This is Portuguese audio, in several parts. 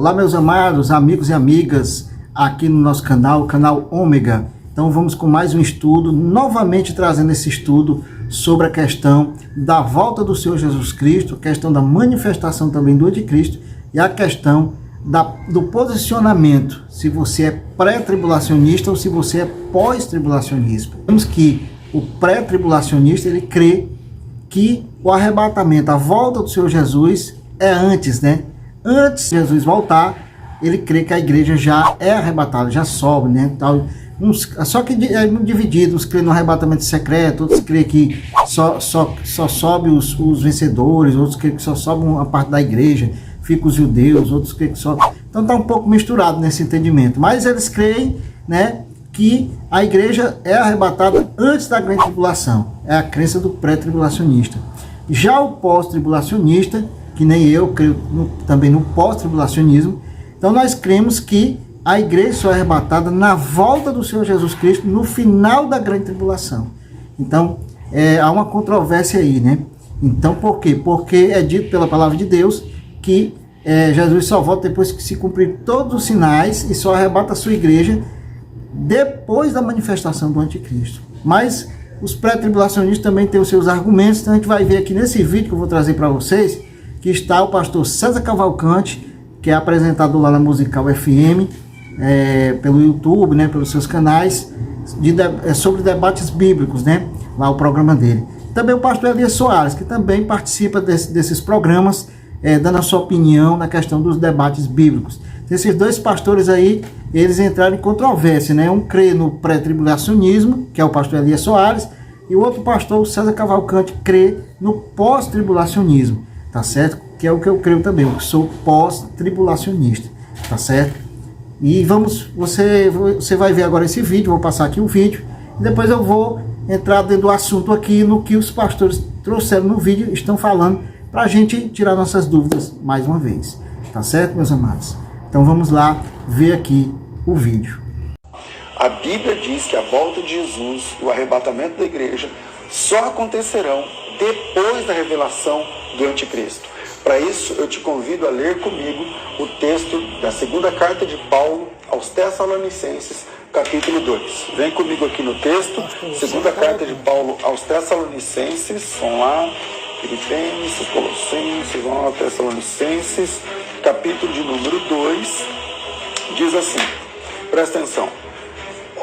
Olá, meus amados amigos e amigas, aqui no nosso canal, canal Ômega. Então vamos com mais um estudo, novamente trazendo esse estudo sobre a questão da volta do Senhor Jesus Cristo, a questão da manifestação também do anticristo e a questão do posicionamento, se você é pré-tribulacionista ou se você é pós-tribulacionista. Vemos que o pré-tribulacionista, ele crê que o arrebatamento, a volta do Senhor Jesus é antes, né? Antes de Jesus voltar, ele crê que a igreja já é arrebatada, já sobe, né? Só que é dividido, uns crêem no arrebatamento secreto, outros crêem que só sobe os vencedores, outros crêem que só sobe uma parte da igreja, fica os judeus, outros creem que só... Então está um pouco misturado nesse entendimento, mas eles creem, né, que a igreja é arrebatada antes da grande tribulação, é a crença do pré-tribulacionista. Já o pós-tribulacionista, que nem eu creio também no pós-tribulacionismo, então nós cremos que a igreja só é arrebatada na volta do Senhor Jesus Cristo, no final da grande tribulação. Então, há uma controvérsia aí, né? Então, por quê? Porque é dito pela palavra de Deus que Jesus só volta depois que se cumprir todos os sinais e só arrebata a sua igreja depois da manifestação do anticristo. Mas os pré-tribulacionistas também têm os seus argumentos, então a gente vai ver aqui nesse vídeo que eu vou trazer para vocês, que está o pastor César Cavalcante, que é apresentador lá na Musical FM, pelo YouTube, né, pelos seus canais, sobre debates bíblicos, né, lá o programa dele. Também o pastor Elias Soares, que também participa desses programas, dando a sua opinião na questão dos debates bíblicos. Esses dois pastores aí, eles entraram em controvérsia, né? Um crê no pré-tribulacionismo, que é o pastor Elias Soares, e o outro pastor, o César Cavalcante, crê no pós-tribulacionismo, tá certo? Que é o que eu creio também, eu sou pós-tribulacionista, tá certo? E você vai ver agora esse vídeo, vou passar aqui o vídeo, e depois eu vou entrar dentro do assunto aqui, no que os pastores trouxeram no vídeo, estão falando, para a gente tirar nossas dúvidas mais uma vez, tá certo, meus amados? Então vamos lá ver aqui o vídeo. A Bíblia diz que a volta de Jesus e o arrebatamento da igreja só acontecerão depois da revelação do anticristo. Para isso, eu te convido a ler comigo o texto da segunda carta de Paulo aos Tessalonicenses, capítulo 2. Vem comigo aqui no texto, segunda carta de Paulo aos Tessalonicenses, vamos lá, Filipenses, Colossenses, vamos lá, Tessalonicenses, capítulo de número 2, diz assim, presta atenção.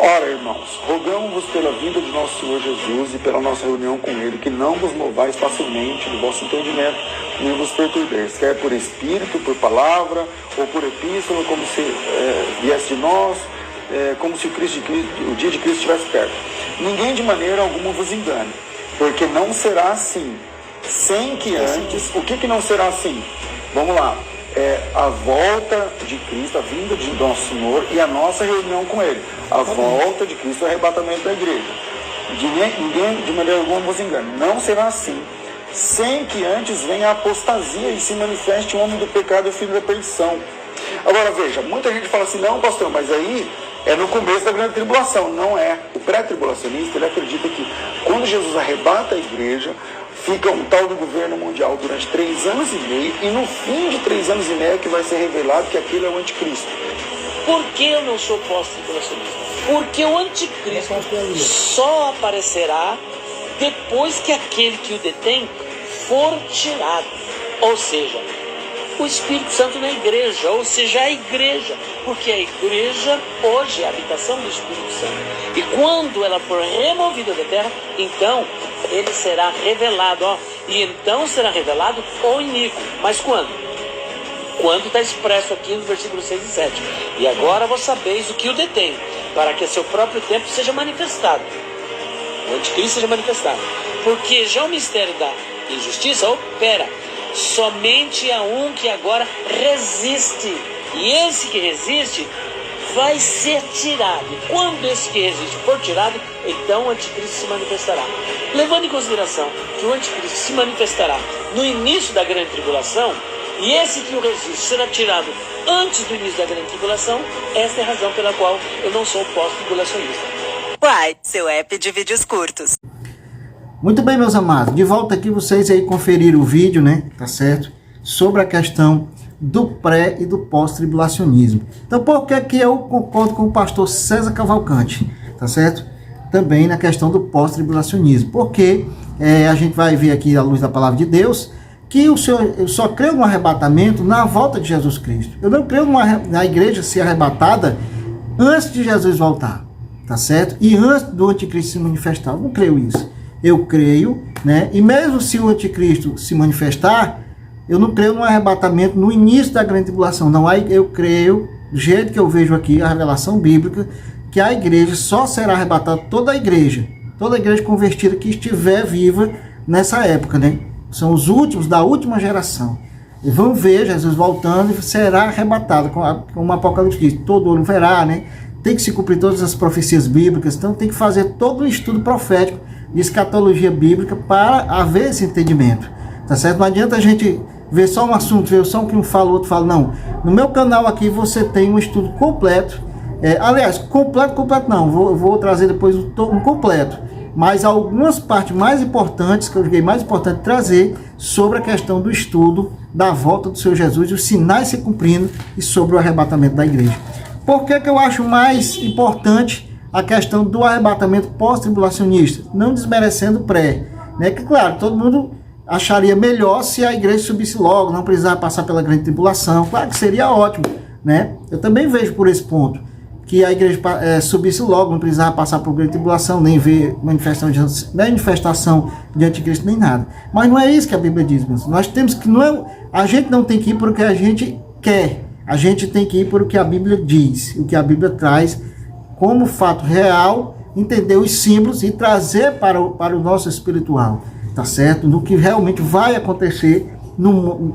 Ora, irmãos, rogamos-vos pela vinda de nosso Senhor Jesus e pela nossa reunião com Ele, que não vos movais facilmente do vosso entendimento, nem vos perturbeis, quer por espírito, por palavra, ou por epístola, como se viesse de nós, como se o dia de Cristo estivesse perto. Ninguém de maneira alguma vos engane, porque não será assim, sem que antes... O que não será assim? Vamos lá. A volta de Cristo, a vinda de nosso Senhor e a nossa reunião com Ele. A volta de Cristo e o arrebatamento da igreja. Ninguém de maneira alguma vos engane. Não será assim, sem que antes venha a apostasia e se manifeste o homem do pecado e o filho da perdição. Agora veja, muita gente fala assim, não pastor, mas aí é no começo da grande tribulação. Não é. O pré-tribulacionista, ele acredita que quando Jesus arrebata a igreja, fica um tal do governo mundial durante 3 anos e meio, e no fim de 3 anos e meio é que vai ser revelado que aquilo é o anticristo. Por que eu não sou pós-tribulacionista? Porque o anticristo só aparecerá depois que aquele que o detém for tirado. Ou seja, o Espírito Santo na igreja, ou seja, a igreja. Porque a igreja hoje é a habitação do Espírito Santo. E quando ela for removida da terra, então ele será revelado. E então será revelado o iníquo. Mas quando? Quando está expresso aqui no versículo 6 e 7. E agora vós sabeis o que o detém, para que a seu próprio tempo seja manifestado. O anticristo seja manifestado. Porque já o mistério da injustiça opera. Somente a um que agora resiste. E esse que resiste vai ser tirado. E quando esse que resiste for tirado, então o anticristo se manifestará. Levando em consideração que o anticristo se manifestará no início da grande tribulação, e esse que o resiste será tirado antes do início da grande tribulação, essa é a razão pela qual eu não sou pós-tribulacionista. Uai, seu app de vídeos curtos. Muito bem, meus amados, de volta aqui, vocês aí conferiram o vídeo, né, tá certo? Sobre a questão do pré e do pós-tribulacionismo. Então, por que eu concordo com o pastor César Cavalcante, tá certo? Também na questão do pós-tribulacionismo, porque a gente vai ver aqui à luz da palavra de Deus que eu só creio no arrebatamento na volta de Jesus Cristo. Eu não creio na igreja ser arrebatada antes de Jesus voltar, tá certo? E antes do anticristo se manifestar. Eu não creio isso. Eu creio, né? E mesmo se o anticristo se manifestar, eu não creio no arrebatamento no início da grande tribulação. Não, aí eu creio, do jeito que eu vejo aqui, a revelação bíblica, que a igreja só será arrebatada, toda a igreja convertida que estiver viva nessa época, né? São os últimos da última geração. E vão ver Jesus voltando e será arrebatado, como o Apocalipse diz, todo olho verá, né? Tem que se cumprir todas as profecias bíblicas, então tem que fazer todo um estudo profético de escatologia bíblica para haver esse entendimento, tá certo? Não adianta a gente ver só um assunto, ver só um que um fala, o outro fala, não. No meu canal aqui você tem um estudo completo, aliás, completo não, vou trazer depois um completo, mas algumas partes mais importantes, que eu julguei mais importante trazer, sobre a questão do estudo da volta do Senhor Jesus, os sinais se cumprindo e sobre o arrebatamento da igreja. Por que eu acho mais importante a questão do arrebatamento pós-tribulacionista? Não desmerecendo o pré, né? Que claro, todo mundo acharia melhor se a igreja subisse logo, não precisar passar pela grande tribulação, claro que seria ótimo, né? Eu também vejo por esse ponto, que a igreja subisse logo, não precisava passar por grande tribulação, nem ver manifestação de anticristo, nem nada. Mas não é isso que a Bíblia diz, meus. Nós temos que, a gente não tem que ir por o que a gente quer, a gente tem que ir por o que a Bíblia diz, o que a Bíblia traz como fato real, entender os símbolos e trazer para o nosso espiritual, tá certo? No que realmente vai acontecer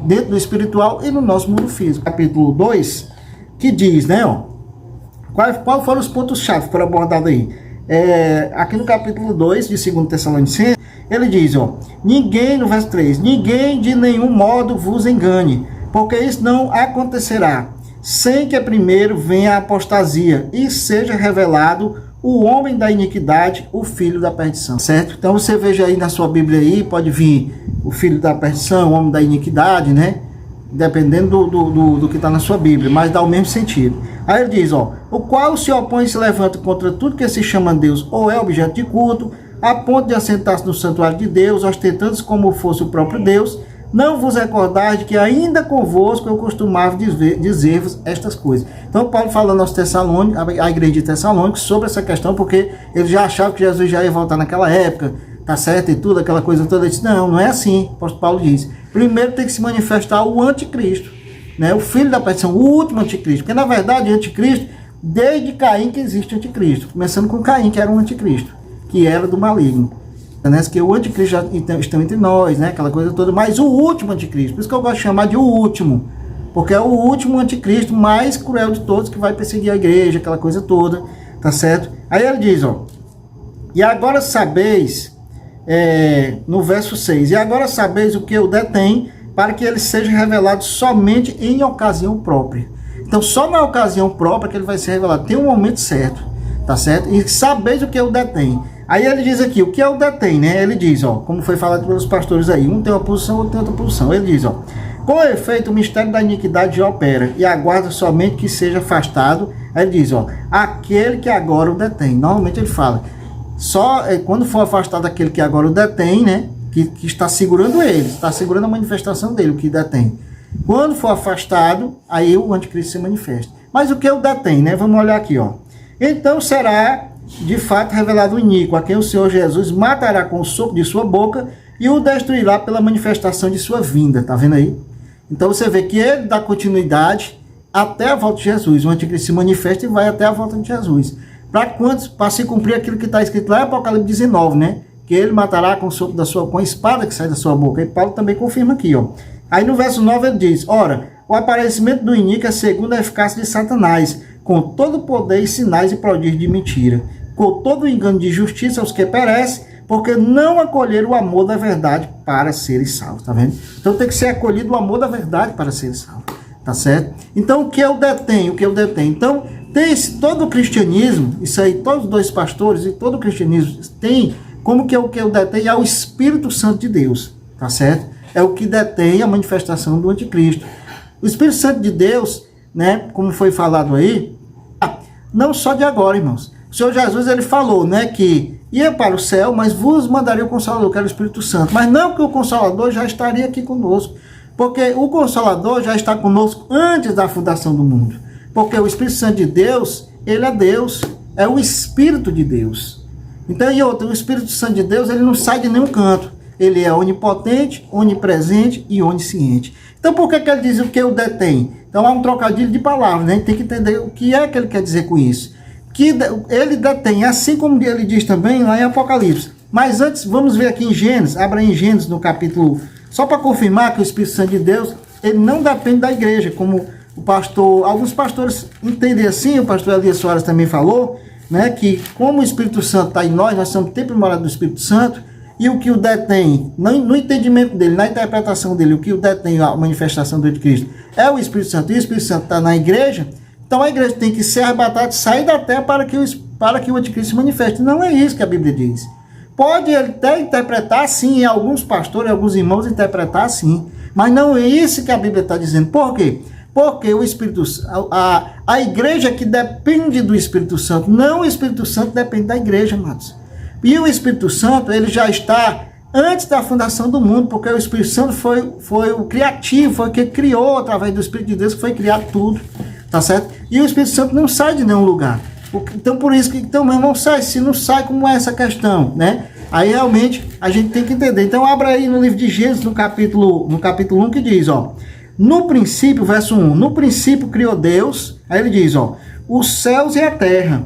dentro do espiritual e no nosso mundo físico. Capítulo 2, que diz, né, ó, qual foram os pontos-chave que foram abordados aí? Aqui no capítulo 2 de 2 Tessalonicenses, ele diz, ó, no verso 3, ninguém de nenhum modo vos engane, porque isso não acontecerá, sem que primeiro venha a apostasia e seja revelado o homem da iniquidade, o filho da perdição, certo? Então você veja aí na sua Bíblia aí, pode vir o filho da perdição, o homem da iniquidade, né? Dependendo do que está na sua Bíblia, mas dá o mesmo sentido. Aí ele diz, ó, o qual se opõe e se levanta contra tudo que se chama Deus ou é objeto de culto, a ponto de assentar-se no santuário de Deus, ostentando-se como fosse o próprio Deus, não vos recordais de que ainda convosco eu costumava dizer-vos estas coisas. Então Paulo falando aos Tessalônicos, a igreja de Tessalônicos, sobre essa questão, porque ele já achava que Jesus já ia voltar naquela época, tá certo, e tudo, aquela coisa toda. Ele disse, não é assim, o apóstolo Paulo diz. Primeiro tem que se manifestar o anticristo, né? O filho da perdição, o último anticristo. Porque na verdade o anticristo, desde Caim que existe o anticristo. Começando com Caim, que era um anticristo, que era do maligno. Né? Que o anticristo já estão entre nós, né? Aquela coisa toda. Mas o último anticristo, por isso que eu gosto de chamar de o último. Porque é o último anticristo mais cruel de todos, que vai perseguir a igreja, aquela coisa toda. Tá certo? Aí ele diz, ó, e agora sabeis... no verso 6, e agora sabeis o que eu detém, para que ele seja revelado somente em ocasião própria. Então só na ocasião própria que ele vai ser revelado, tem um momento certo, tá certo? E sabeis o que eu detém. Aí ele diz aqui, o que eu detém, né? Ele diz, ó, como foi falado pelos pastores aí, um tem uma posição, outro tem outra posição. Ele diz, ó, com efeito o mistério da iniquidade já opera, e aguarda somente que seja afastado. Aí ele diz, ó, aquele que agora o detém. Normalmente ele fala, só quando for afastado aquele que agora o detém, né? Que está segurando ele, está segurando a manifestação dele, o que detém. Quando for afastado, aí o anticristo se manifesta. Mas o que o detém, né? Vamos olhar aqui, ó. Então será de fato revelado o iníquo, a quem o Senhor Jesus matará com o sopro de sua boca e o destruirá pela manifestação de sua vinda. Tá vendo aí? Então você vê que ele dá continuidade até a volta de Jesus. O anticristo se manifesta e vai até a volta de Jesus. Para quantos? Para se cumprir aquilo que está escrito lá em Apocalipse 19, né? Que ele matará com o sopro da sua, com a espada que sai da sua boca. E Paulo também confirma aqui, ó. Aí no verso 9 ele diz, ora, o aparecimento do iníquo é segundo a eficácia de Satanás, com todo o poder e sinais e prodígios de mentira, com todo o engano de justiça aos que perecem, porque não acolheram o amor da verdade para serem salvos, tá vendo? Então tem que ser acolhido o amor da verdade para serem salvos, tá certo? Então o que eu detenho? Então tem todo o cristianismo, isso aí, todos os dois pastores e todo o cristianismo tem como que o que eu detenho é o Espírito Santo de Deus, tá certo? É o que detém a manifestação do anticristo. O Espírito Santo de Deus, né, como foi falado aí, não só de agora, irmãos. O Senhor Jesus, ele falou, né, que ia para o céu, mas vos mandaria o Consolador, que era o Espírito Santo. Mas não que o Consolador já estaria aqui conosco, porque o Consolador já está conosco antes da fundação do mundo. Porque o Espírito Santo de Deus, ele é Deus, é o Espírito de Deus. Então, e outro, o Espírito Santo de Deus, ele não sai de nenhum canto. Ele é onipotente, onipresente e onisciente. Então, por que ele diz o que o detém? Então, há um trocadilho de palavras, né? A gente tem que entender o que é que ele quer dizer com isso. Que ele detém, assim como ele diz também lá em Apocalipse. Mas antes, vamos ver aqui em Gênesis, abra em Gênesis no capítulo, só para confirmar que o Espírito Santo de Deus, ele não depende da igreja, como o pastor, alguns pastores entendem assim, o pastor Elias Soares também falou, né, que como o Espírito Santo está em nós somos templo e morada do Espírito Santo, e o que o detém, no entendimento dele, na interpretação dele, o que o detém, a manifestação do Cristo, é o Espírito Santo, e o Espírito Santo está na igreja. Então a igreja tem que ser arrebatada, sair da terra para que o anticristo se manifeste. Não é isso que a Bíblia diz. Pode ele até interpretar sim, alguns pastores, alguns irmãos interpretar sim, mas não é isso que a Bíblia está dizendo. Por quê? Porque o Espírito, a igreja que depende do Espírito Santo, não o Espírito Santo depende da igreja, amados. E o Espírito Santo, ele já está antes da fundação do mundo, porque o Espírito Santo foi o criativo, foi o que criou através do Espírito de Deus, que foi criado tudo. Tá certo? E o Espírito Santo não sai de nenhum lugar. Então, por isso que, então, meu irmão, se não sai, como é essa questão, né? Aí, realmente, a gente tem que entender. Então, abra aí no livro de Gênesis, no capítulo 1, que diz, ó, no princípio, verso 1, no princípio criou Deus, aí ele diz, ó, os céus e a terra,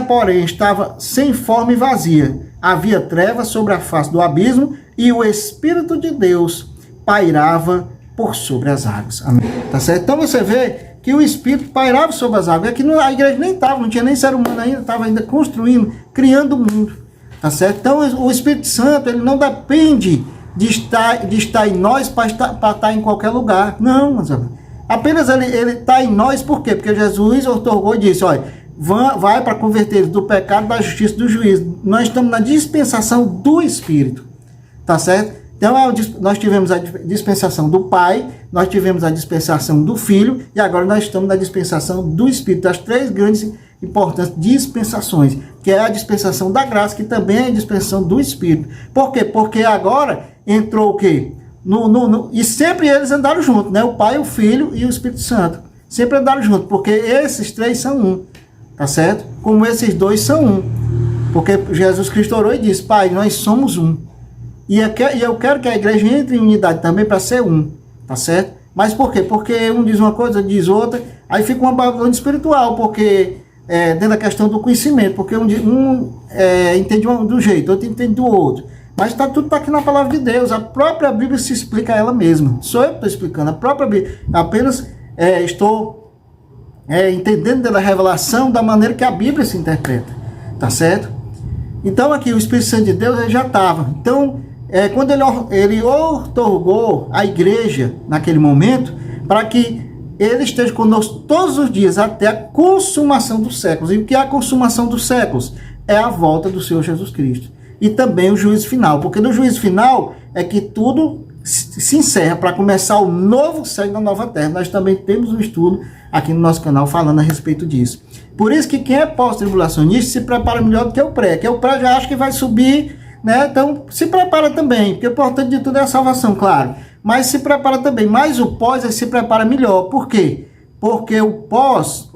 porém, estava sem forma e vazia. Havia trevas sobre a face do abismo, e o Espírito de Deus pairava por sobre as águas. Amém. Tá certo? Então você vê que o Espírito pairava sobre as águas. É que a igreja nem estava, não tinha nem ser humano ainda, estava ainda construindo, criando o mundo. Tá certo? Então o Espírito Santo, ele não depende de estar em nós para estar em qualquer lugar. Não, mas apenas ele está em nós, por quê? Porque Jesus otorgou e disse, olha, vai para converter do pecado, da justiça, do juízo. Nós estamos na dispensação do Espírito. Tá certo? Então, nós tivemos a dispensação do Pai, nós tivemos a dispensação do Filho, e agora nós estamos na dispensação do Espírito, as três grandes importantes dispensações, que é a dispensação da graça, que também é a dispensação do Espírito. Por quê? Porque agora entrou o quê? E sempre eles andaram juntos, né? O Pai, o Filho e o Espírito Santo. Sempre andaram juntos, porque esses três são um, tá certo? Como esses dois são um. Porque Jesus Cristo orou e disse, Pai, nós somos um. E eu quero que a igreja entre em unidade também para ser um, tá certo? Mas por quê? Porque um diz uma coisa, diz outra, aí fica uma bagunça espiritual, porque dentro da questão do conhecimento, porque um entende de um jeito, outro entende do outro. Mas tudo está aqui na palavra de Deus, a própria Bíblia se explica ela mesma. Sou eu que estou explicando, a própria Bíblia. Apenas estou entendendo da revelação da maneira que a Bíblia se interpreta, tá certo? Então aqui o Espírito Santo de Deus ele já estava. Então, quando ele otorgou a igreja naquele momento, para que ele esteja conosco todos os dias até a consumação dos séculos. E o que é a consumação dos séculos? É a volta do Senhor Jesus Cristo. E também o juízo final, porque no juízo final é que tudo se encerra para começar o novo céu e a nova terra. Nós também temos um estudo aqui no nosso canal falando a respeito disso. Por isso que quem é pós-tribulacionista se prepara melhor do que o pré, que o pré já acha que vai subir, né? Então se prepara também, porque o importante de tudo é a salvação, claro, mas se prepara também. Mas o pós ele se prepara melhor. Por quê? Porque o pós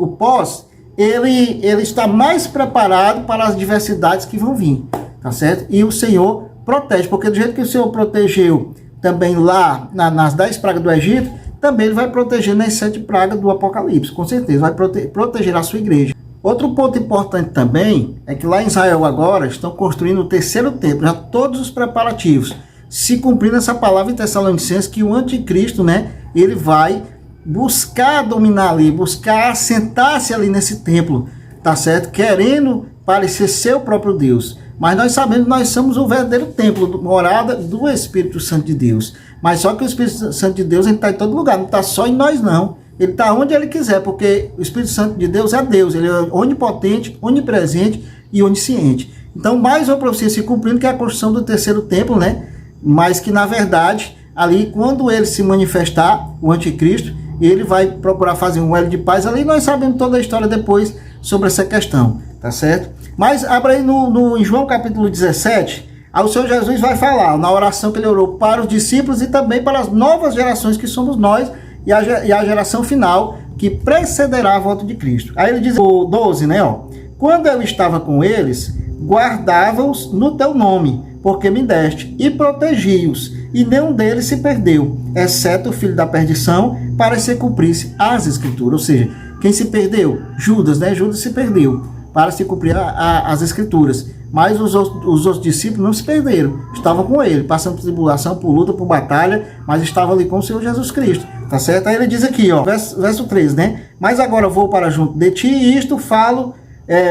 ele está mais preparado para as diversidades que vão vir, tá certo? E o Senhor protege, porque do jeito que o Senhor protegeu também lá nas 10 pragas do Egito, também ele vai proteger nas 7 pragas do Apocalipse, com certeza, vai proteger a sua igreja. Outro ponto importante também é que lá em Israel agora estão construindo o 3º templo, já todos os preparativos, se cumprindo essa palavra em Tessalonicenses, que o anticristo, né, ele vai buscar dominar ali, buscar assentar-se ali nesse templo, tá certo? Querendo parecer ser o próprio Deus. Mas nós sabemos que nós somos o verdadeiro templo, morada do Espírito Santo de Deus. Mas só que o Espírito Santo de Deus está em todo lugar, não está só em nós não. Ele está onde ele quiser, porque o Espírito Santo de Deus é Deus. Ele é onipotente, onipresente e onisciente. Então mais uma profecia se cumprindo, que é a construção do 3º templo, né? Mas que na verdade ali, quando ele se manifestar, o anticristo, ele vai procurar fazer um elo de paz. Ali nós sabemos toda a história depois sobre essa questão, tá certo? Mas abra aí em João capítulo 17, aí o Senhor Jesus vai falar, na oração que ele orou para os discípulos e também para as novas gerações que somos nós, e a geração final que precederá a volta de Cristo. Aí ele diz, o 12, né, ó, quando eu estava com eles, guardava-os no teu nome, porque me deste, e protegi-os, e nenhum deles se perdeu, exceto o filho da perdição, para que se cumprisse as escrituras. Ou seja, quem se perdeu? Judas, né? Judas se perdeu, para se cumprir as escrituras. Mas os outros discípulos não se perderam, estavam com ele, passando por tribulação, por luta, por batalha, mas estavam ali com o Senhor Jesus Cristo, tá certo? Aí ele diz aqui, ó, verso 13, né? Mas agora vou para junto de ti, e isto falo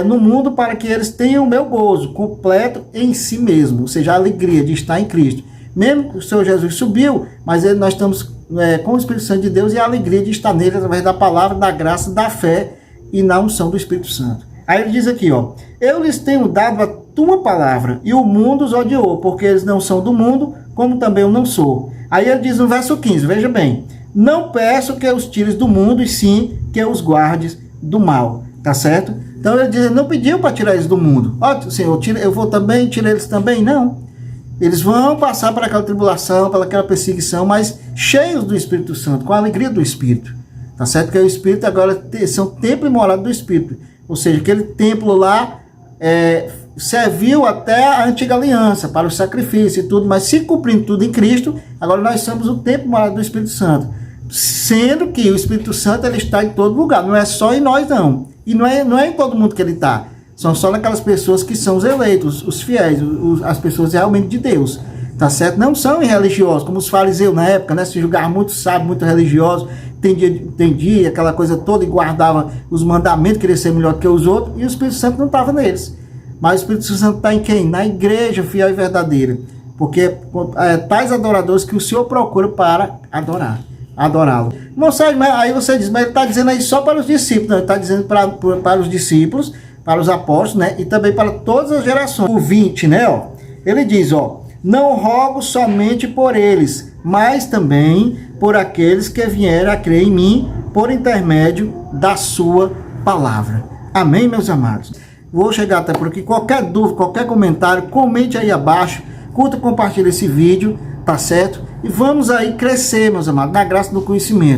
no mundo para que eles tenham o meu gozo completo em si mesmo, ou seja, a alegria de estar em Cristo. Mesmo que o Senhor Jesus subiu, mas nós estamos com o Espírito Santo de Deus e a alegria de estar nele através da palavra, da graça, da fé e na unção do Espírito Santo. Aí ele diz aqui, ó, eu lhes tenho dado a tua palavra e o mundo os odiou, porque eles não são do mundo, como também eu não sou. Aí ele diz no verso 15, veja bem, não peço que os tires do mundo, e sim que os guardes do mal, tá certo? Então ele diz, não pediu para tirar eles do mundo. Ó, Senhor, eu vou também, tirar eles também? Não. Eles vão passar por aquela tribulação, por aquela perseguição, mas cheios do Espírito Santo, com a alegria do Espírito. Tá certo? Que o Espírito agora são templo e morada do Espírito. Ou seja, aquele templo lá serviu até a antiga aliança, para o sacrifício e tudo, mas se cumprindo tudo em Cristo, agora nós somos o templo e morada do Espírito Santo. Sendo que o Espírito Santo ele está em todo lugar, não é só em nós não. E não é em todo mundo que ele está. São só naquelas pessoas que são os eleitos, os fiéis, as pessoas realmente de Deus, tá certo? Não são religiosos, como os fariseus na época, né? Se julgavam muito sábios, muito religiosos, entendia aquela coisa toda e guardava os mandamentos, queria ser melhor que os outros, e o Espírito Santo não estava neles. Mas o Espírito Santo está em quem? Na igreja fiel e verdadeira, porque tais adoradores que o Senhor procura para adorá-lo. Aí você diz, mas ele está dizendo aí só para os discípulos, não, ele está dizendo para os discípulos, para os apóstolos, né? E também para todas as gerações. O 20, né? Ó, ele diz, ó, não rogo somente por eles, mas também por aqueles que vierem a crer em mim por intermédio da sua palavra. Amém, meus amados? Vou chegar até por aqui. Qualquer dúvida, qualquer comentário, comente aí abaixo, curta, compartilhe esse vídeo, tá certo? E vamos aí crescer, meus amados, na graça do conhecimento.